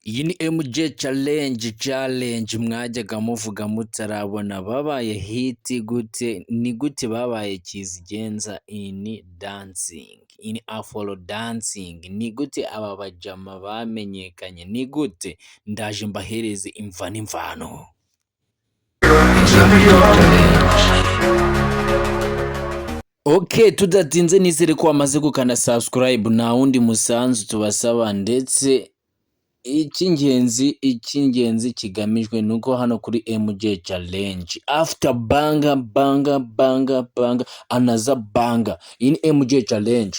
Iyi ni MJ challenge mwajyaga muvuga mutarabona babaye hiti gute, ni gute babaye kizigenza in dancing, in afro dancing, ni gute aba bajama bamenyekanye, ni gute ndaje mbahereze imva n'imvano. Okay, tudatinze nizere ko wamaze gukanda subscribe, nta wundi musanzu tubasaba, ndetse icy'ingenzi kigamijwe nuko hano kuri MJ challenge after banga anaza banga in MJ challenge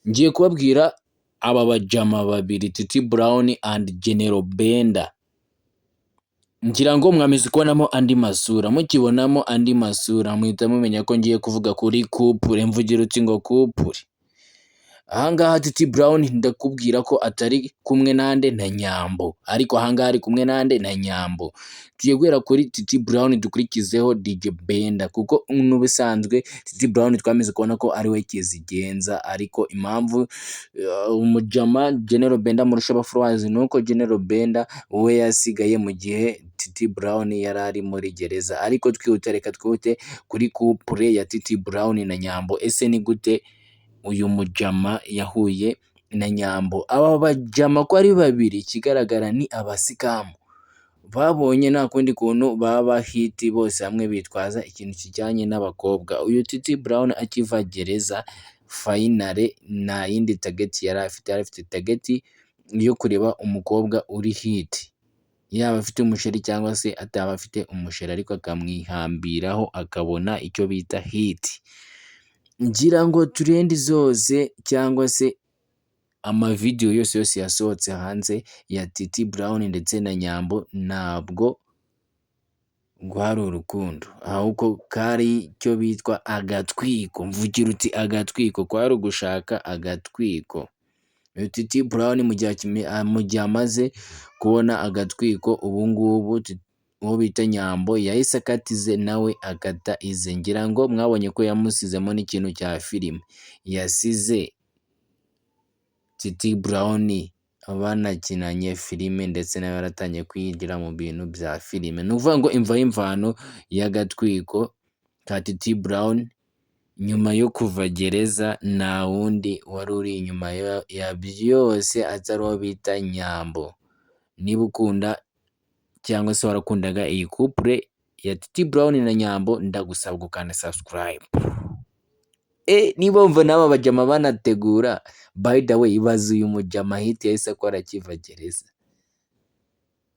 ngiye kubabwira aba bajama babiri Titi Brown and General Benda. Ngira ngo mwamize kubonamo andi masura, mukibonamo andi masura muhita mumenya ko ngiye kuvuga kuri couple, mvugira uti ngo couple. Ahangaha Titi Brown ndakubwira ko atari kumwe nande na Nyambo, ariko ahangaha ari kumwe nande na Nyambo. Tugiye guhera kuri Titi Brown dukurikizeho DJ Benda, kuko n'ubusanzwe Titi Brown twamize kubona ko ari we kizigenza, ariko impamvu umujama General Benda murusha abafroizi nuko General Benda we yasigaye mu gihe Titi Brown yari ari muri gereza. Ariko reka twihute kuri couple ya Titi Brown na Nyambo. Ese ni gute uyu mujama yahuye na Nyambo? Aba bajama ko ari babiri, ikigaragara ni abasikamu babonye nta kundi kuntu baba hiti bose hamwe bitwaza ikintu kijyanye n'abakobwa. Uyu Titi Brown akiva gereza finale nta yindi target yari afite target yo kureba umukobwa uri hiti, yaba afite umusheri cyangwa se ataba afite umusheri, ariko akamwihambiraho akabona icyo bita hiti. Ngira ngo trend zose cyangwa se amavideo yose yasohotse hanze ya Titi Brown ndetse na Nyambo ntabwo rwari urukundo, ahubwo kari icyo bitwa agatwiko. Mvugira uti agatwiko, kwari ugushaka agatwiko. Uyu Titi Brown mu gihe amaze kubona agatwiko, ubu ngubu uwo bita Nyambo yahise akatize nawe akata ize. Ngira ngo mwabonye ko yamusizemo n'ikintu cya filime, yasize Titi Brown banakinanye filime ndetse nawe yaratangiye kwigira mu bintu bya filime. Ni ukuvuga ngo imva y'imvano y'agatwiko ka Titi Brown nyuma yo kuva gereza, nta wundi wari uri inyuma ya byose atari uwo bita Nyambo. Niba ukunda cyangwa se warakundaga iyi couple ya Titi Brown na Nyambo, ndagusaba gukanda subscribe. Niba wumva n'aba bajama banategura, by the way, ibaze uyu mujama hiti yahise akora akiva gereza,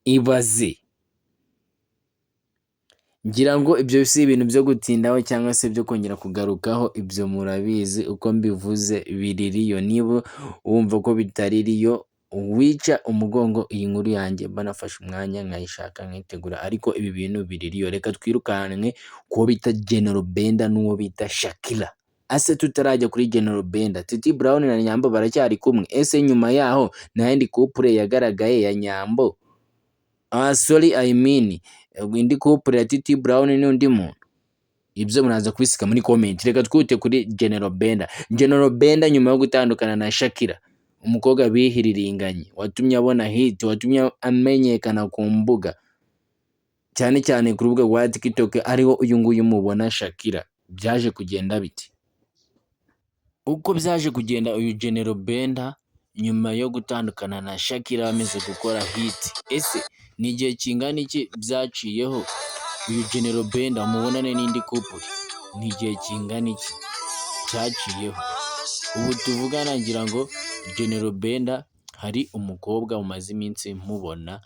ibaze. Ngira ngo ibyo si ibintu byo gutindaho cyangwa se byo kongera kugarukaho, ibyo murabizi uko mbivuze biririyo. Niba wumva ko bitaririyo wica umugongo iyi nkuru yanjye, banafashe umwanya nkayishaka nkitegura, ariko ibi bintu biririyo. Reka twirukanwe kuwo bita General Benda n'uwo bita Shakira. Ase tutarajya kuri General Benda, Titi Brown na Nyambo baracyari kumwe? Ese nyuma yaho nta yindi couple yagaragaye ya Nyambo? Indi couple ya Titi Brown n'undi muntu? Ibyo muraza kubisika muri comment. Reka twite kuri General Benda. General Benda nyuma yo gutandukana na Shakira, umukobwa bihiriringanye watumye abona hit, watumye amenyekana ku mbuga, cyane cyane ku rubuga rwa TikTok, ariho uyu nguyu mubona Shakira, byaje kugenda biti? Uko byaje kugenda, uyu General Benda nyuma yo gutandukana na Shakira bameze gukora hit. Ese ni igihe kingana iki byaciyeho uyu General Benda mubonane n'indi couple? Ni igihe kingana iki cyaciyeho? Ubu tuvugana ngira ngo General Benda hari umukobwa umaze iminsi mubona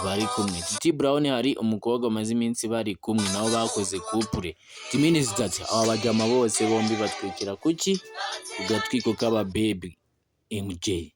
bari kumwe. Titi Brown hari umukobwa umaze iminsi bari kumwe, nabo bakoze couple. Timini zitati aba bajama bose bombi batwikira kuki? Ugatwiko k'aba baby MJ.